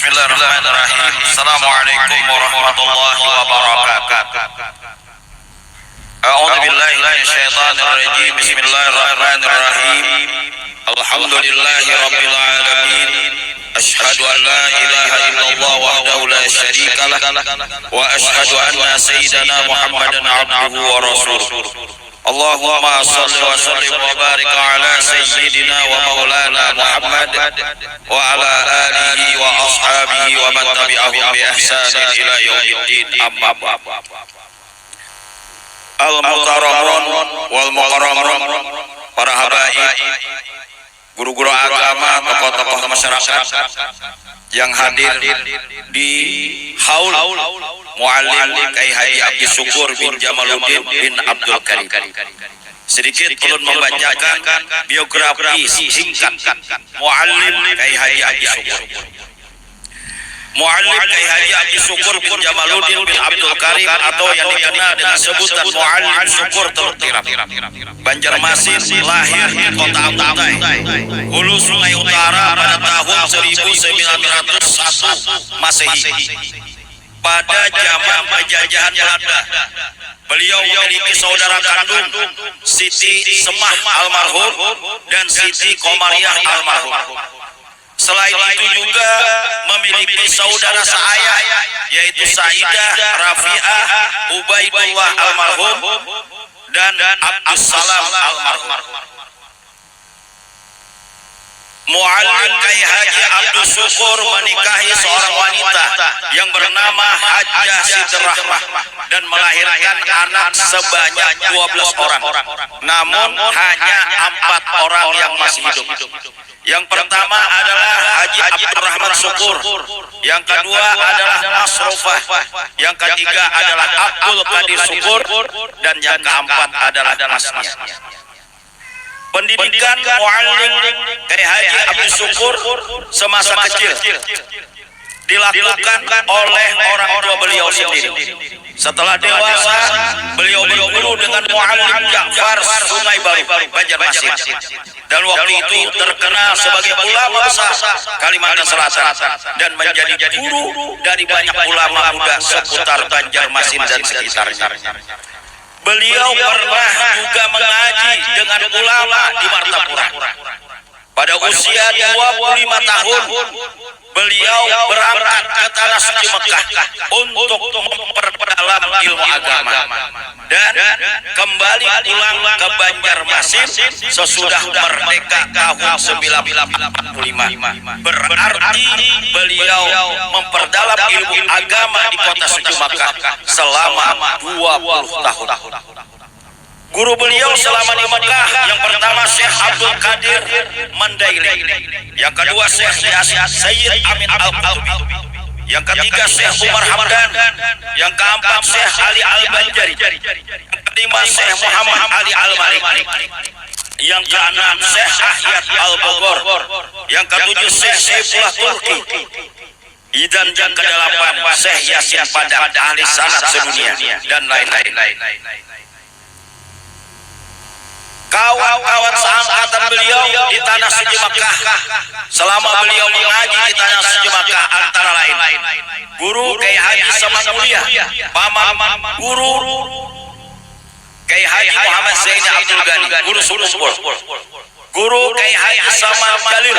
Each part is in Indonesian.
Bismillahirrahmanirrahim. Assalamualaikum warahmatullahi wabarakatuh. A'udzu billahi minasyaitonir rajim. Bismillahirrahmanirrahim. Alhamdulillahi rabbil alamin. Asyhadu an la ilaha illallah wahdahu la syarika lah wa asyhadu anna sayyidana Muhammadan abduhu wa rasuluh. Allahumma salli wa sallim wa barik ala sayyidina wa maulana Muhammad wa ala alihi wa ashabihi wa man tabi'ahum bi ihsanin ila yaumiddin, amma ba'd. Al-mukarramun wal mukarramun, para habaib, guru-guru agama, tokoh-tokoh masyarakat yang hadir di haul Muallim Kyai Haji Abdi Syukur bin Jamaluddin bin Abdul Karim. Sedikit ulun membacakan biografi singkat Muallim Kyai Haji Abdi Syukur. Muallim Kyai Haji Abdi Syukur bin Jamaluddin bin Abdul Karim, atau yang dikenal dengan sebutan Muallim Syukur Teluk Tiram, Banjarmasin, lahir di kota Kutai, hulu Sungai Utara pada tahun 1901 Masehi. Pada zaman penjajahan Belanda, beliau memiliki saudara kandung Siti Semah almarhum dan Siti Komariah almarhum. Selain itu juga memiliki saudara seayah, yaitu Saidah, Rafi'ah, Ubaidullah almarhum dan Abdus Salam almarhum. Muallim Kyai Haji Abdi Syukur menikahi seorang wanita yang bernama Hajjah Siti Rahmah dan melahirkan anak sebanyak 12 orang. Namun hanya 4 orang yang masih hidup. Yang pertama adalah Haji Abdurrahman Syukur, yang kedua adalah Masrufah, yang ketiga adalah Abdul Qadir Syukur, dan yang keempat adalah Masnya. Pendidikan Muallim Kyai Haji Abdi Syukur semasa kecil dilakukan oleh orang tua beliau sendiri. Setelah dewasa, beliau berguru dengan Muallim Ja'far Sungai Baru, Banjarmasin, dan waktu itu terkenal sebagai ulama besar Kalimantan Selatan dan menjadi guru dari banyak ulama muda seputar Banjarmasin dan sekitarnya. Beliau pernah juga mengaji dengan ulama di Martapura. Pada usia 25 tahun, beliau berangkat ke tanah suci Mekah untuk memperdalam ilmu agama dan kembali pulang ke Banjarmasin sesudah merdeka tahun 1945. Berarti beliau memperdalam ilmu agama di kota suci Mekah selama 20 tahun. Guru beliau selama di Mekah yang pertama Syekh Abdul Qadir Mandaili, yang kedua Syekh Sayyid Amin Al-Qalbi, yang ketiga Syekh Umar Hamdan, yang keempat Syekh Ali Al-Banjari, yang kelima Syekh Muhammad Ali Al-Maliki, yang keenam Syekh Ahyad Al-Bogor, yang ketujuh Syekh Saifullah Turki, dan yang kedelapan Syekh Yasin Padang, ahli sanad sedunia, dan lain-lain. Kawan-kawan seangkatan beliau di tanah suci Mekah selama beliau mengaji di tanah suci Mekah antara lain Guru Kyai Haji Saman Mulia, paman Guru Kyai Haji Muhammad Zaini Abdul Ghani, Guru Sulumpur, Guru Kyai Haji Saman Jalil,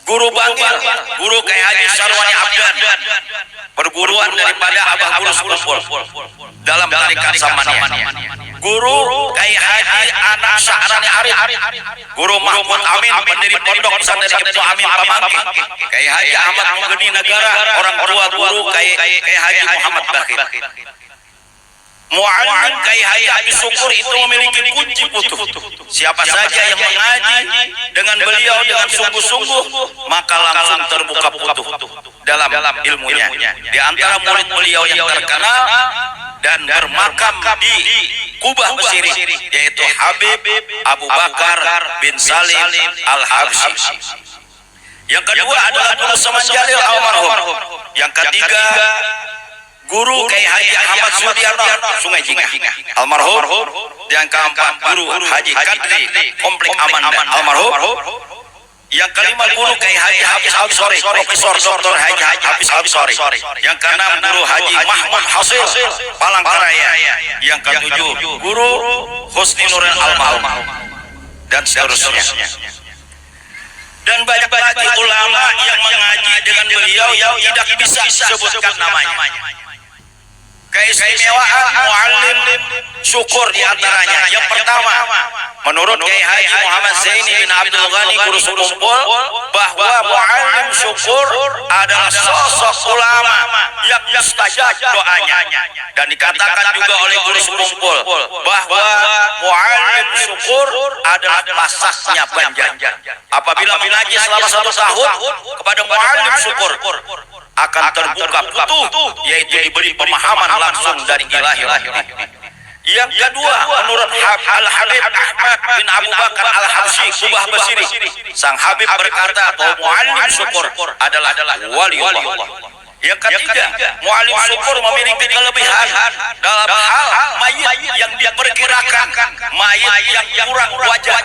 Guru Bangil, Guru Kyai Haji Sarwani Abdan, perguruan daripada Abah Guru Sulumpur dalam tarikat Samaniyah. Guru Kyai Haji Anak Sya'rani Arif, Guru Mahmud Amin, pendiri pondok pesantren Ibnu Amin Pamangki, Kyai Haji Ahmad Mugeni Negara, orang tua guru Kyai Haji Muhammad Bakir. Muallim Kyai Haji Abdi Syukur itu memiliki kunci putuh. Siapa saja yang mengaji dengan beliau dengan sungguh-sungguh, maka langsung terbuka putuh dalam ilmunya. Di antara murid beliau yang terkenal dan bermakam di Kubah Mesir, yaitu Habib Abu Bakar bin Salim Al-Habsyi. Yang kedua adalah Guru Saman Jalil almarhum. Yang ketiga Guru Kyai Haji Ahmad Sudiarno Sungai Jingah almarhum. Yang keempat Guru Haji Kadri Komplik Amanda almarhum. Yang kelima guru Kiai Haji Hafiz Al-Sori, Profesor Dr. Haji Hafiz Al-Sori. Yang keenam guru Haji Mahmud Hasil Palangkaraya. Yang ketujuh guru Husni Nuril Al-Mahum dan seterusnya. Dan banyak lagi ulama yang mengaji dengan beliau yang tidak bisa disebutkan namanya. Keistimewaan muallim syukur diantaranya. Yang pertama, menurut Kiai Haji Muhammad Zaini bin Abdul Ghani guru Sekumpul, bahwa muallim syukur adalah sosok ulama yang mustajab doanya. Dan dikatakan juga oleh guru Sekumpul bahwa muallim syukur adalah pasasnya banjar. Apabila mengaji selama 1 tahun kepada muallim syukur, akan terbuka pintu, yaitu diberi pemahaman langsung dari ilahi. Yang kedua, menurut Al-Habib Ahmad bin Abu Bakar Al-Habsyi Subah Basiri, sang Habib berkata bahwa muallim syukur adalah waliullah. Yang ketiga, muallim syukur memiliki kelebihan dalam hal mayit yang diperkirakan mayit yang kurang wajah.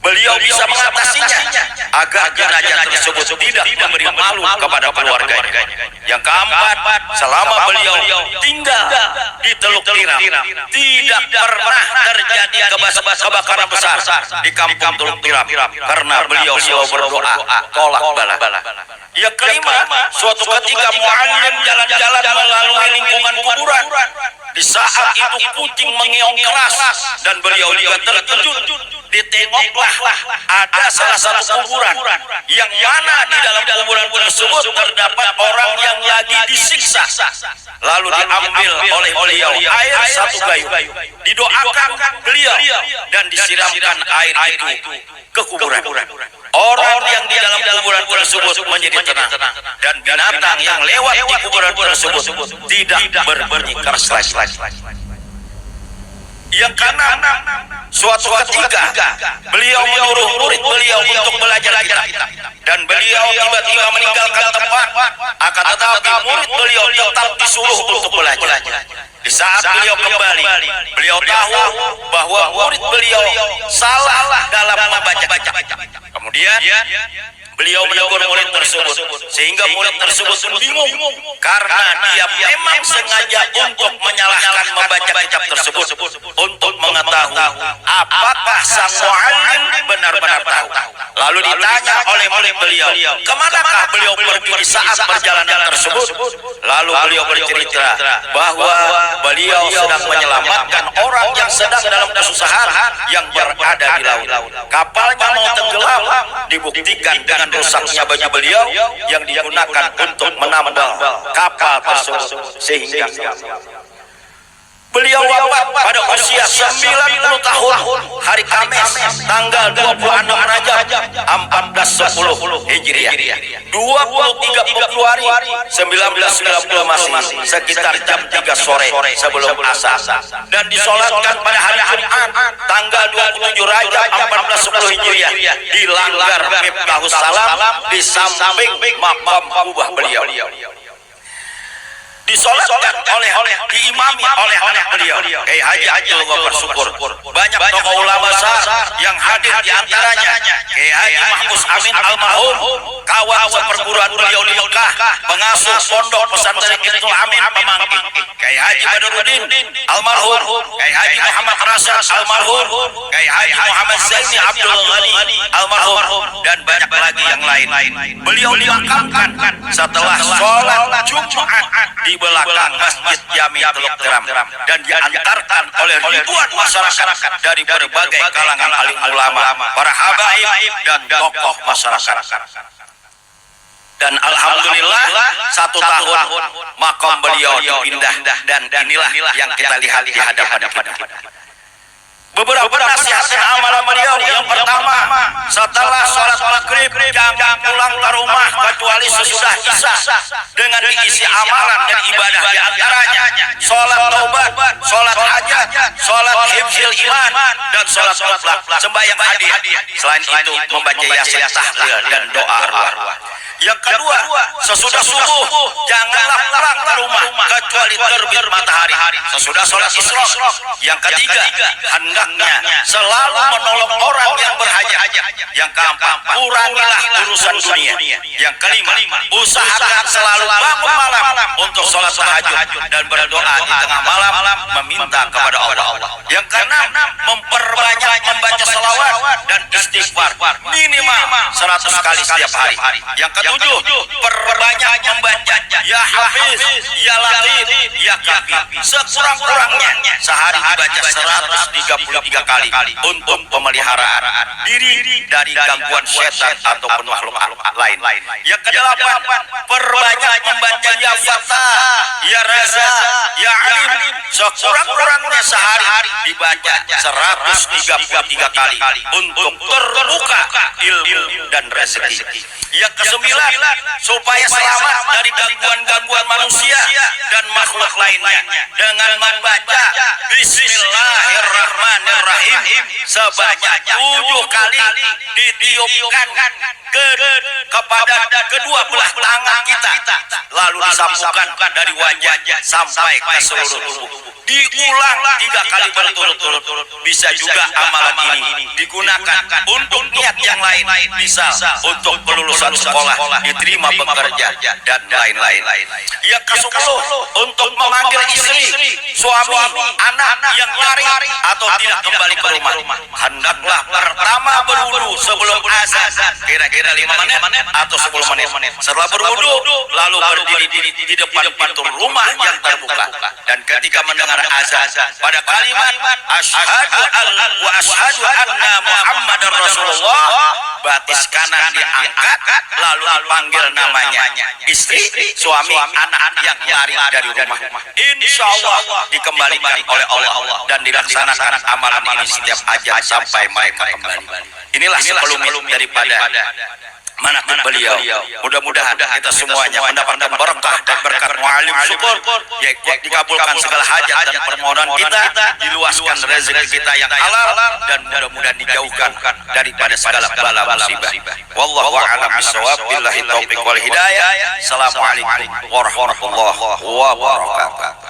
Beliau bisa mengatasinya agar jenazah tersebut tidak memberi malu kepada keluarganya. Yang keempat, selama beliau tinggal di Teluk Tiram, tidak pernah terjadi kebakaran besar di kampung Teluk Tiram karena beliau selalu berdoa tolak bala. Yang kelima, suatu ketika muallim jalan-jalan melalui lingkungan kuburan. Di saat itu kucing mengeong keras dan beliau juga terkejut. Ditengoklah ada salah satu kuburan yang mana di dalam kuburan tersebut terdapat orang yang lagi disiksa. Lalu diambil oleh beliau air 1 gayu, didoakan beliau dan disiramkan air itu ke kuburan. Orang yang di dalam kuburan tersebut menjadi tenang, dan binatang yang lewat di kuburan tersebut tidak berbunyi keras lagi. Yang keenam, suatu ketika beliau menyuruh murid beliau untuk belajar kitab, dan beliau tiba-tiba meninggalkan tempat. Akan tetapi murid beliau tetap disuruh untuk belajar. Di saat beliau kembali, beliau tahu bahwa murid beliau salah dalam membaca. Kemudian beliau menegur murid tersebut, sehingga murid tersebut bingung karena dia memang sengaja untuk menyalahkan membaca kitab tersebut untuk mengetahui apakah sang muallim benar-benar tahu. Lalu ditanya oleh murid beliau, kemanakah beliau pergi di saat perjalanan tersebut? Lalu beliau bercerita bahwa beliau sedang menyelamatkan orang yang sedang dalam kesusahan yang berada di laut. Kapalnya mau tenggelam, dibuktikan dengan rusaknya baju beliau yang digunakan untuk menambal kapal tersebut, sehingga beliau wafat pada usia 90 tahun hari Kamis tanggal 26 Rajab 1410 Hijriah, 23 Februari 1990 Masehi, sekitar jam 3 sore sebelum asar, dan disolatkan pada hari Jumat tanggal 27 Rajab 1410 Hijriah di Langgar Miftahus Salam di samping makam kubah beliau. Disolatkan diimami oleh anak beliau Kiai Haji Abdul Ghaffar Syukur. Banyak tokoh ulama besar yang hadir, di antaranya Kiai Haji Mahfuz Amin Almarhum, kawan seperguruan beliau di Mekah, pengasuh pondok pesantren Ibnu Amin Pemanggi, Kiai Haji Badruddin Almarhum, Kiai Haji Muhammad Rasyad Almarhum, Kiai Haji Muhammad Zaini Abdul Ghani Almarhum, dan banyak lagi yang lain. Beliau dimakamkan setelah sholat Jumat di belakang Masjid Jami Teluk Tiram dan diantarkan oleh ribuan masyarakat dari berbagai kalangan alim ulama, para habaib dan tokoh masyarakat. Dan alhamdulillah 1 tahun makam beliau dipindah, dan inilah yang kita lihat di hadapan kita. Beberapa nasihat dan amalan beliau: yang pertama, setelah sholat maghrib jangan pulang ke rumah kecuali sesudah isya dengan diisi amalan dan ibadah, di antaranya sholat taubat, sholat hajat, sholat hifzil iman, dan sholat sembahyang hadiah. Selain itu membaca yasin, tahlil, dan doa arwah. Yang Yang kedua, sesudah subuh janganlah pulang ke rumah kecuali terbit matahari sesudah sholat isra. Yang ketiga, hendaknya selalu menolong orang yang berhajat. Yang keempat, kurangilah urusan dunia. Yang kelima, usahakan selalu bangun malam untuk sholat tahajud dan berdoa di tengah malam meminta kepada Allah. Yang keenam, memperbanyak membaca salawat dan istighfar minimal 100 kali setiap hari. Yang ketujuh, perbanyak membaca ya Hafiz, ya Latif, ya Kafi. Sekurang-kurangnya sehari dibaca 133 kali untuk pemeliharaan diri dari gangguan setan ataupun makhluk lain. Yang kedelapan, perbanyak membaca ya Fatah, ya Raza, ya Alim. Sekurang-kurangnya sehari dibaca 133 kali untuk terbuka ilmu dan rezeki. Yang kesembilan, supaya selamat dari gangguan-gangguan manusia dan makhluk lainnya dengan membaca Bismillahirrahmanirrahim sebanyak 7 kali ditiupkan kepada kedua belah tangan kita, lalu disambungkan dari wajah sampai ke seluruh tubuh. Diulang 3 kali berturut-turut. Bisa juga amalan ini digunakan untuk niat yang lain, bisa untuk kelulusan sekolah, diterima bekerja dan lain-lain. Yang ke-10, untuk memanggil istri, suami, anak yang lari atau tidak kembali ke rumah, hendaklah pertama berwudu sebelum azan, kira-kira 5 menit atau 10 menit. Setelah berwudu, lalu berdiri di depan pintu rumah yang terbuka, dan ketika mendengar azan pada kalimat asyhadu wa asyhadu anna Muhammadar Rasulullah, batis kanan diangkat lalu dipanggil namanya istri, suami, anak yang lari dari rumah. Insya Allah dikembalikan oleh Allah dan dilaksanakan amalan ini setiap azan sampai mereka kembali. Inilah sekelumit daripada manaqib beliau. Mudah-mudahan kita semuanya mendapatkan berkah dan berkat mu'alim syukur, yaitu dikabulkan segala hajat dan permohonan kita, diluaskan rezeki kita yang halal, dan mudah-mudahan dijauhkan daripada segala bala musibah. Wallahu a'lam bishawab. Billahi taufiq wal hidayah. Assalamualaikum warahmatullahi wabarakatuh.